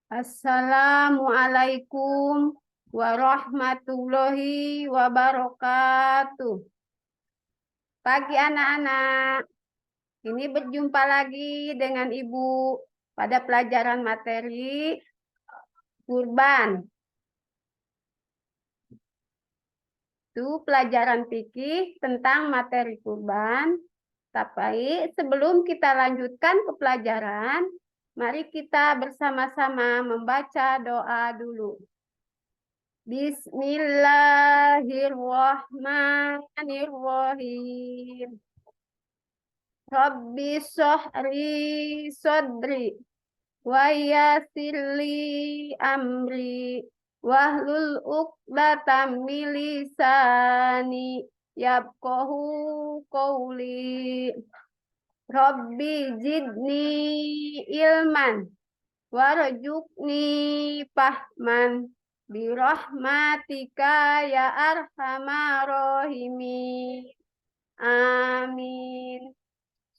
Assalamualaikum warahmatullahi wabarakatuh. Pagi anak-anak, ini berjumpa lagi dengan Ibu pada pelajaran materi kurban. Itu pelajaran fikih tentang materi kurban. Tapi sebelum kita lanjutkan ke pelajaran, mari kita bersama-sama membaca doa dulu. Bismillahirrahmanirrahim. Rabbi shrahli sadri wa yassirli amri wahlul 'uqdatam min lisani yafqahu qawli. Rabbi zidni ilman warzuqni fahman birahmatika ya arhamar rahimin. Amin.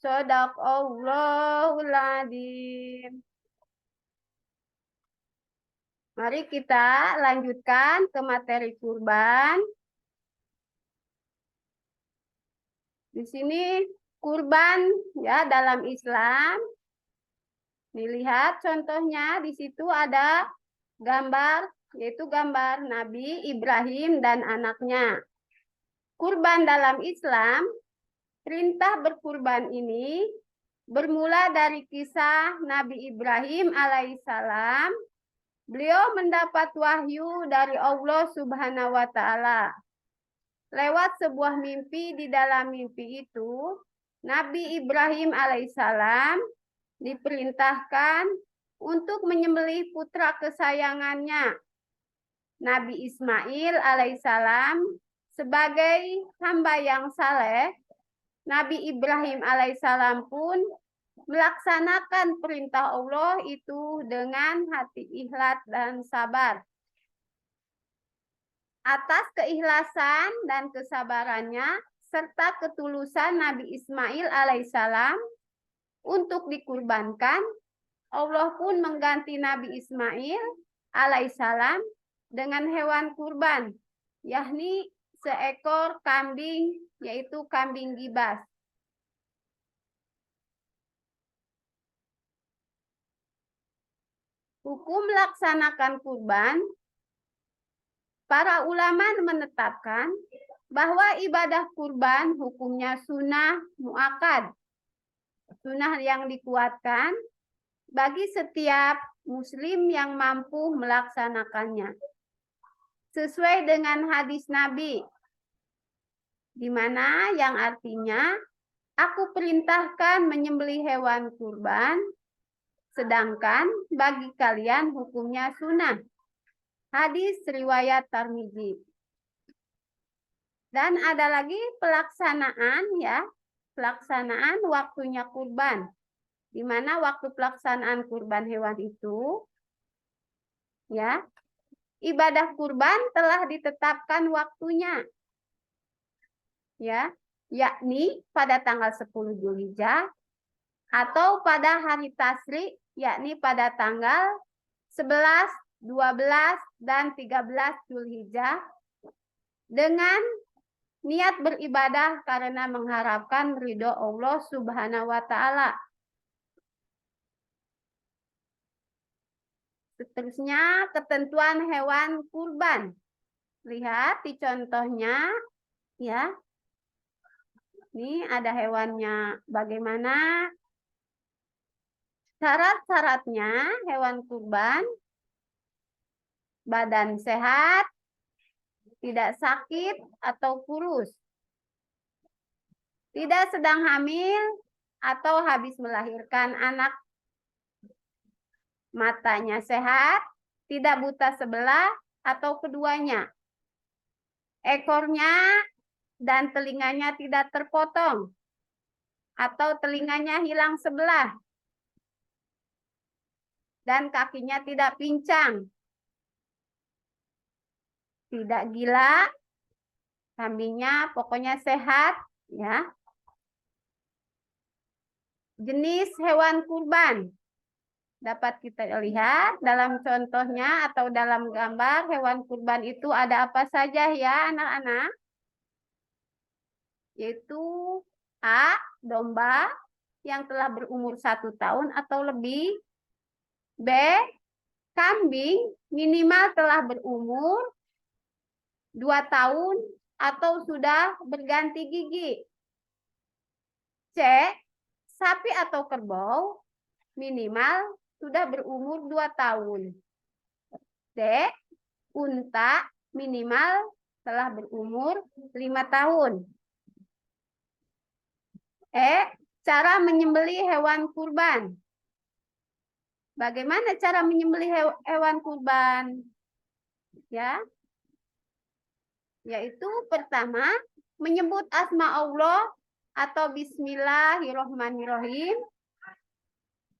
Shadaqallahul adzim. Mari kita lanjutkan ke materi kurban. Di sini kurban ya dalam Islam. Dilihat contohnya di situ ada gambar, yaitu gambar Nabi Ibrahim dan anaknya. Kurban dalam Islam, perintah berkurban ini bermula dari kisah Nabi Ibrahim alaihissalam. Beliau mendapat wahyu dari Allah Subhanahu wa Ta'ala. Lewat sebuah mimpi, di dalam mimpi itu, Nabi Ibrahim alaihissalam diperintahkan untuk menyembelih putra kesayangannya, Nabi Ismail alaihissalam. Sebagai hamba yang saleh, Nabi Ibrahim alaihissalam pun melaksanakan perintah Allah itu dengan hati ikhlas dan sabar. Atas keikhlasan dan kesabarannya serta ketulusan Nabi Ismail alaihissalam untuk dikurbankan, Allah pun mengganti Nabi Ismail alaihissalam dengan hewan kurban, yakni seekor kambing, yaitu kambing gibas. Hukum melaksanakan kurban, para ulama menetapkan bahwa ibadah kurban hukumnya sunnah muakkad, sunnah yang dikuatkan bagi setiap muslim yang mampu melaksanakannya. Sesuai dengan hadis Nabi, di mana yang artinya, aku perintahkan menyembelih hewan kurban, sedangkan bagi kalian hukumnya sunnah. Hadis riwayat Tirmidzi. Dan ada lagi pelaksanaan ya, pelaksanaan waktunya kurban. Di mana waktu pelaksanaan kurban hewan itu ya, ibadah kurban telah ditetapkan waktunya. Ya, yakni pada tanggal 10 Dzulhijjah atau pada hari tasyrik, yakni pada tanggal 11, 12 dan 13 Dzulhijjah, dengan niat beribadah karena mengharapkan ridho Allah Subhanahu wa Ta'ala. Seterusnya, ketentuan hewan kurban. Lihat di contohnya ya. Ini ada hewannya. Bagaimana syarat-syaratnya hewan kurban? Badan sehat, tidak sakit atau kurus, tidak sedang hamil atau habis melahirkan anak, matanya sehat, tidak buta sebelah atau keduanya, ekornya dan telinganya tidak terpotong atau telinganya hilang sebelah, dan kakinya tidak pincang, tidak gila, kambingnya pokoknya sehat ya. Jenis hewan kurban, Dapat kita lihat dalam contohnya atau dalam gambar hewan kurban itu ada apa saja ya anak-anak? Yaitu A. Domba yang telah berumur 1 tahun atau lebih. B. Kambing minimal telah berumur 2 tahun atau sudah berganti gigi. C. Sapi atau kerbau minimal sudah berumur 2 tahun. D. Unta minimal telah berumur 5 tahun. E. Cara menyembelih hewan kurban. Bagaimana cara menyembelih hewan kurban? Ya. Yaitu pertama, menyebut asma Allah atau bismillahirrahmanirrahim.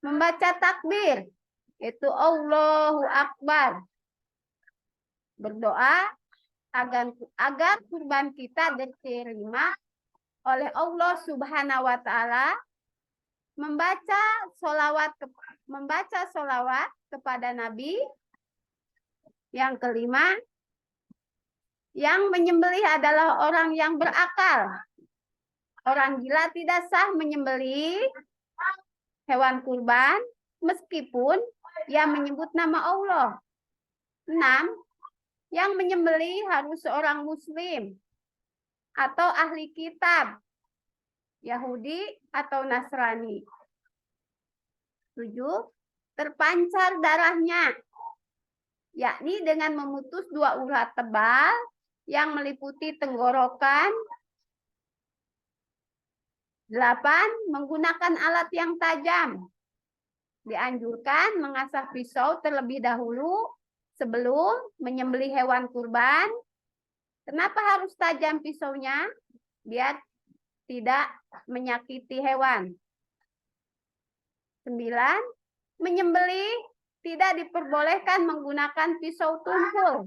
Membaca takbir, yaitu Allahu Akbar. Berdoa agar kurban kita diterima oleh Allah Subhanahu wa Ta'ala. Membaca solawat kepada Nabi. Yang kelima, yang menyembelih adalah orang yang berakal. Orang gila tidak sah menyembelih hewan kurban meskipun ia menyebut nama Allah. 6. Yang menyembelih harus seorang muslim atau ahli kitab, Yahudi atau Nasrani. 7. Terpancar darahnya, yakni dengan memutus 2 urat tebal yang meliputi tenggorokan. 8. Menggunakan alat yang tajam. Dianjurkan mengasah pisau terlebih dahulu sebelum menyembelih hewan kurban. Kenapa harus tajam pisaunya? Biar tidak menyakiti hewan. 9. Menyembelih tidak diperbolehkan menggunakan pisau tumpul.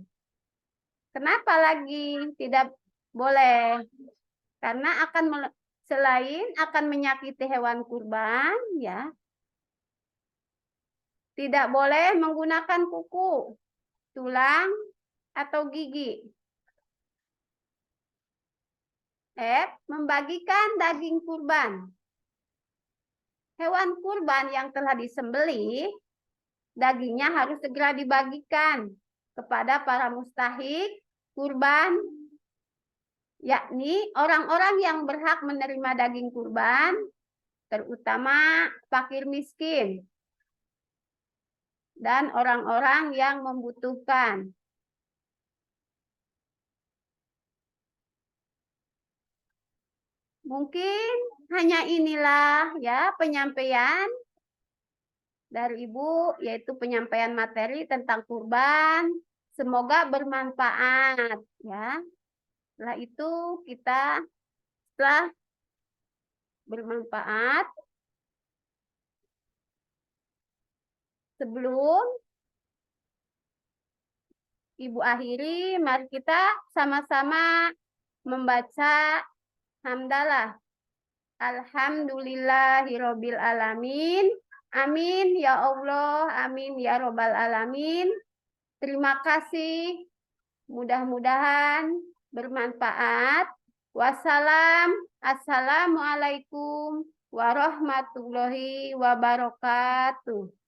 Kenapa lagi tidak boleh? Karena selain akan menyakiti hewan kurban, ya, tidak boleh menggunakan kuku, tulang, atau gigi. Membagikan daging kurban. Hewan kurban yang telah disembelih, dagingnya harus segera dibagikan kepada para mustahik kurban, yakni orang-orang yang berhak menerima daging kurban, terutama fakir miskin dan orang-orang yang membutuhkan. Mungkin hanya inilah ya penyampaian dari Ibu, yaitu penyampaian materi tentang kurban. Semoga bermanfaat ya. Setelah itu setelah bermanfaat, sebelum Ibu akhiri, mari kita sama-sama membaca hamdalah. Alhamdulillahirabbil alamin. Amin ya Allah, amin ya robbal alamin. Terima kasih. Mudah-mudahan bermanfaat. Assalamualaikum warahmatullahi wabarakatuh.